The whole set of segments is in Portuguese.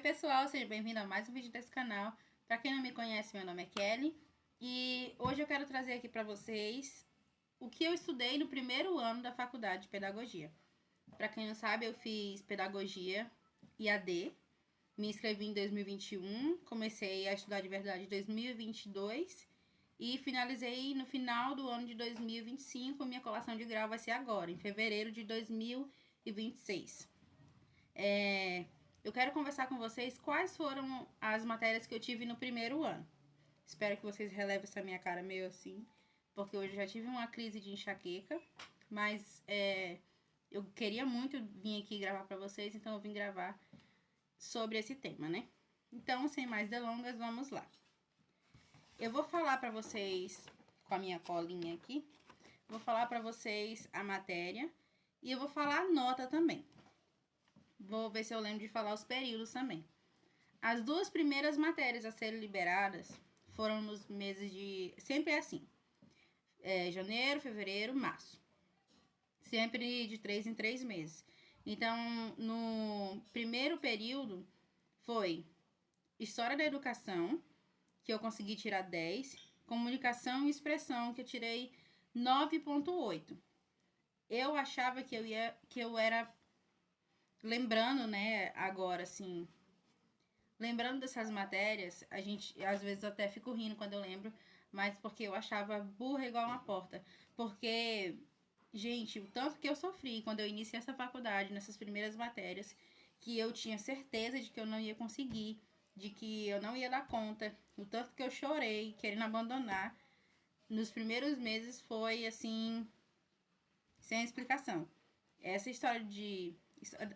pessoal, seja bem-vindo a mais um vídeo desse canal. Para quem não me conhece, meu nome é Kelly e hoje eu quero trazer aqui para vocês o que eu estudei no primeiro ano da faculdade de pedagogia. Para quem não sabe, eu fiz pedagogia IAD, me inscrevi em 2021, comecei a estudar de verdade em 2022 e finalizei no final do ano de 2025. Minha colação de grau vai ser agora, em fevereiro de 2026. Eu quero conversar com vocês quais foram as matérias que eu tive no primeiro ano. Espero que vocês relevem essa minha cara meio assim, porque hoje eu já tive uma crise de enxaqueca, mas eu queria muito vir aqui gravar para vocês, então eu vim gravar sobre esse tema, né? Então, sem mais delongas, vamos lá. Eu vou falar para vocês, com a minha colinha aqui, vou falar para vocês a matéria e eu vou falar a nota também. Vou ver se eu lembro de falar os períodos também. As duas primeiras matérias a serem liberadas foram nos meses de... Sempre é assim. Janeiro, fevereiro, março. Sempre de 3 em 3 meses. Então, no primeiro período foi História da Educação, que eu consegui tirar 10. Comunicação e Expressão, que eu tirei 9,8. Eu achava que eu era... Lembrando, né, agora, assim, lembrando dessas matérias, a gente, às vezes, até fico rindo quando eu lembro, mas porque eu achava burra igual uma porta. Porque, gente, o tanto que eu sofri quando eu iniciei essa faculdade, nessas primeiras matérias, que eu tinha certeza de que eu não ia conseguir, de que eu não ia dar conta, o tanto que eu chorei, querendo abandonar, nos primeiros meses foi, assim, sem explicação. Essa história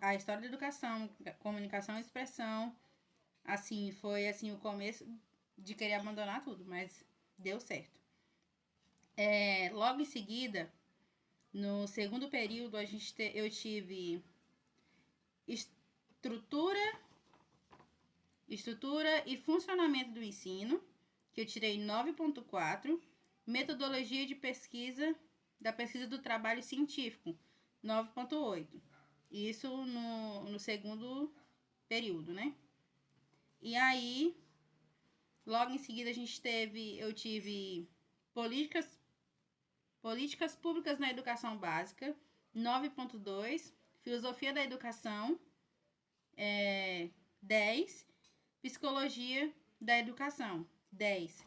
a história da educação, comunicação e expressão, assim, foi assim o começo de querer abandonar tudo, mas deu certo. Logo em seguida, no segundo período, eu tive estrutura e funcionamento do ensino, que eu tirei 9,4, metodologia de pesquisa, da pesquisa do trabalho científico, 9,8. Isso no segundo período, né? E aí, logo em seguida, eu tive políticas públicas na educação básica, 9,2. Filosofia da educação, 10. Psicologia da educação, 10.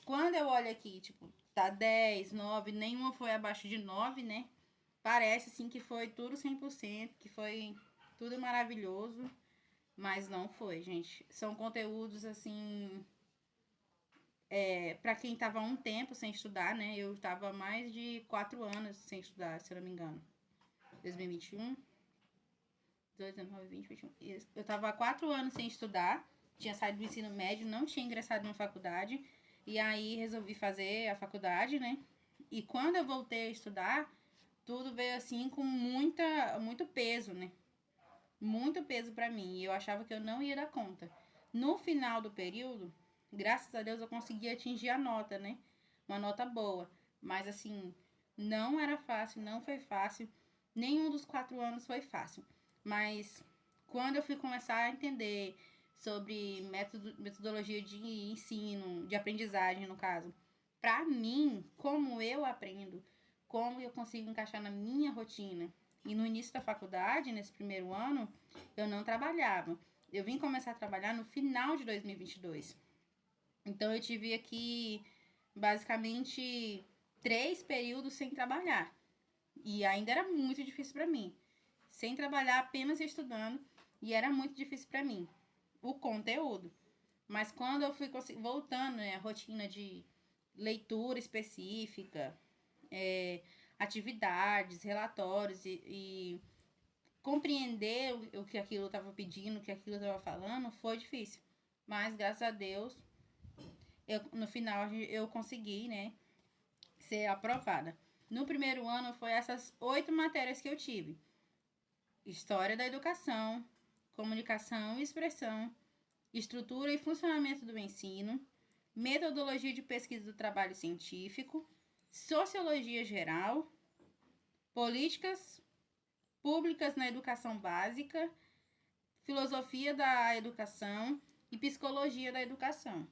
Quando eu olho aqui, tipo, tá 10, 9, nenhuma foi abaixo de 9, né? Parece, assim, que foi tudo 100%, que foi tudo maravilhoso, mas não foi, gente. São conteúdos, assim, pra quem tava há um tempo sem estudar, né? Eu tava há mais de 4 anos sem estudar, se eu não me engano. 2021, 19, 20, 21. Eu tava há 4 anos sem estudar, tinha saído do ensino médio, não tinha ingressado na faculdade, e aí resolvi fazer a faculdade, né? E quando eu voltei a estudar, tudo veio assim com muito peso, né? Muito peso pra mim. E eu achava que eu não ia dar conta. No final do período, graças a Deus eu consegui atingir a nota, né? Uma nota boa. Mas assim, não era fácil, não foi fácil. Nenhum dos 4 anos foi fácil. Mas quando eu fui começar a entender sobre metodologia de ensino, de aprendizagem, no caso, pra mim, como eu aprendo, como eu consigo encaixar na minha rotina. E no início da faculdade, nesse primeiro ano, eu não trabalhava. Eu vim começar a trabalhar no final de 2022. Então, eu tive aqui, basicamente, 3 períodos sem trabalhar. E ainda era muito difícil para mim. Sem trabalhar, apenas estudando. E era muito difícil para mim. O conteúdo. Mas quando eu fui voltando, né, a rotina de leitura específica, atividades, relatórios e compreender o que aquilo estava pedindo, o que aquilo estava falando, foi difícil. Mas, graças a Deus, no final eu consegui, né, ser aprovada. No primeiro ano foi essas 8 matérias que eu tive. História da educação, comunicação e expressão, estrutura e funcionamento do ensino, metodologia de pesquisa do trabalho científico, sociologia geral, políticas públicas na educação básica, filosofia da educação e psicologia da educação.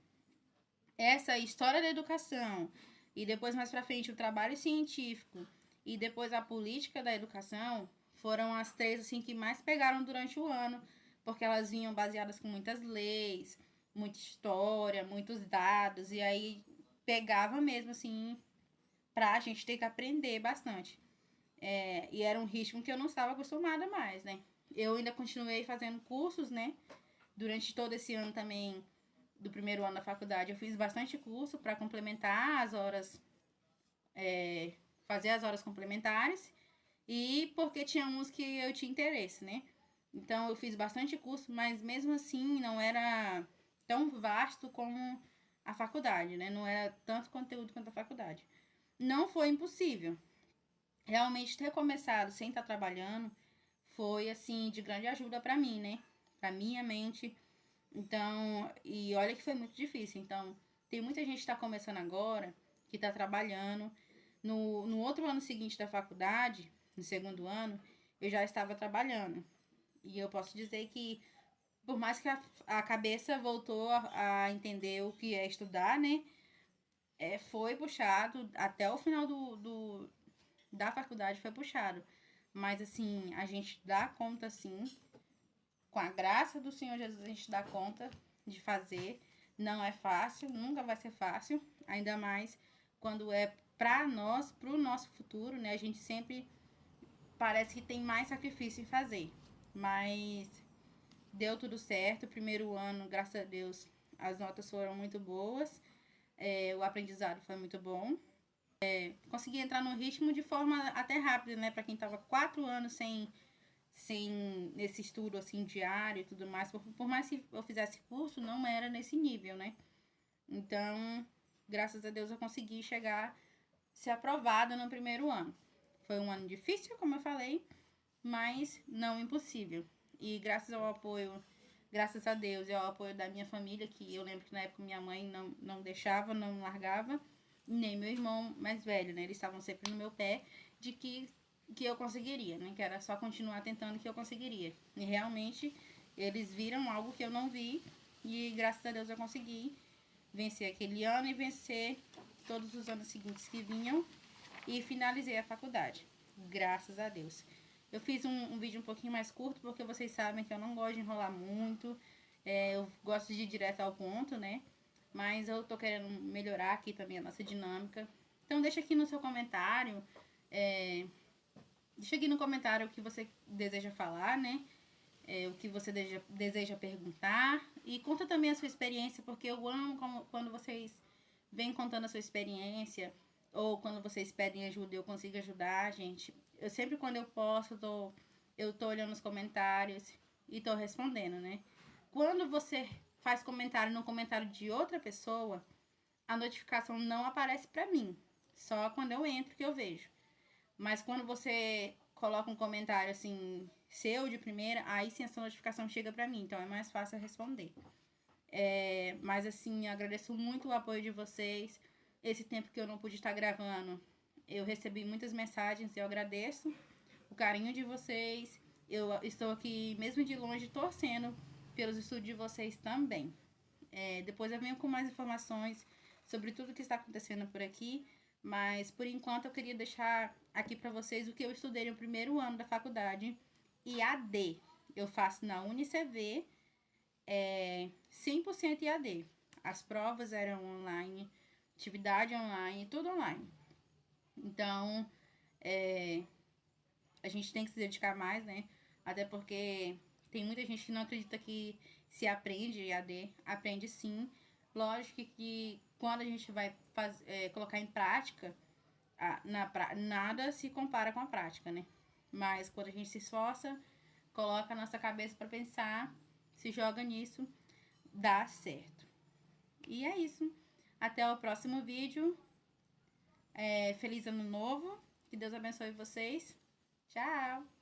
Essa história da educação e depois mais para frente o trabalho científico e depois a política da educação foram as 3 assim que mais pegaram durante o ano, porque elas vinham baseadas com muitas leis, muita história, muitos dados, e aí pegava mesmo assim pra gente ter que aprender bastante. E era um ritmo que eu não estava acostumada mais, né? Eu ainda continuei fazendo cursos, né? Durante todo esse ano também, do primeiro ano da faculdade, eu fiz bastante curso para complementar as horas, fazer as horas complementares, e porque tinha uns que eu tinha interesse, né? Então eu fiz bastante curso, mas mesmo assim não era tão vasto como a faculdade, né? Não era tanto conteúdo quanto a faculdade. Não foi impossível. Realmente ter começado sem estar trabalhando foi assim de grande ajuda para mim, né? Para minha mente. Então, e olha que foi muito difícil. Então, tem muita gente que está começando agora, que está trabalhando. No outro ano seguinte da faculdade, no segundo ano, eu já estava trabalhando. E eu posso dizer que, por mais que a cabeça voltou a entender o que é estudar, né? Foi puxado, até o final da faculdade foi puxado. Mas, assim, a gente dá conta, sim. Com a graça do Senhor Jesus, a gente dá conta de fazer. Não é fácil, nunca vai ser fácil. Ainda mais quando é para nós, para o nosso futuro, né? A gente sempre parece que tem mais sacrifício em fazer. Mas deu tudo certo. Primeiro ano, graças a Deus, as notas foram muito boas. O aprendizado foi muito bom. Consegui entrar no ritmo de forma até rápida, né? Para quem estava 4 anos sem esse estudo assim diário e tudo mais, por mais que eu fizesse curso, não era nesse nível, né? Então, graças a Deus eu consegui chegar, ser aprovada no primeiro ano. Foi um ano difícil, como eu falei, mas não impossível. E graças ao apoio, graças a Deus e ao apoio da minha família, que eu lembro que na época minha mãe não deixava, não largava, nem meu irmão mais velho, né? Eles estavam sempre no meu pé de que eu conseguiria, né? Que era só continuar tentando que eu conseguiria. E realmente eles viram algo que eu não vi e graças a Deus eu consegui vencer aquele ano e vencer todos os anos seguintes que vinham e finalizei a faculdade. Graças a Deus. Eu fiz um vídeo um pouquinho mais curto porque vocês sabem que eu não gosto de enrolar muito. Eu gosto de ir direto ao ponto, né? Mas eu tô querendo melhorar aqui também a nossa dinâmica. Então deixa aqui no seu comentário. Deixa aqui no comentário o que você deseja falar, né? O que você deseja perguntar. E conta também a sua experiência, porque eu amo quando vocês vêm contando a sua experiência. Ou quando vocês pedem ajuda e eu consigo ajudar, gente. Eu sempre, quando eu posso, eu tô olhando os comentários e tô respondendo, né? Quando você faz comentário no comentário de outra pessoa, a notificação não aparece pra mim. Só quando eu entro que eu vejo. Mas quando você coloca um comentário assim, seu de primeira, aí sim essa notificação chega pra mim. Então é mais fácil responder. Mas assim, eu agradeço muito o apoio de vocês. Esse tempo que eu não pude estar gravando, eu recebi muitas mensagens, eu agradeço o carinho de vocês. Eu estou aqui, mesmo de longe, torcendo pelos estudos de vocês também. Depois eu venho com mais informações sobre tudo que está acontecendo por aqui. Mas, por enquanto, eu queria deixar aqui para vocês o que eu estudei no primeiro ano da faculdade. IAD. Eu faço na UniCV, 100% IAD. As provas eram online, atividade online, tudo online. Então, a gente tem que se dedicar mais, né? Até porque tem muita gente que não acredita que se aprende IAD. Aprende sim. Lógico que quando a gente vai colocar em prática, nada se compara com a prática, né? Mas quando a gente se esforça, coloca a nossa cabeça para pensar, se joga nisso, dá certo. E é isso. Até o próximo vídeo. Feliz ano novo. Que Deus abençoe vocês. Tchau!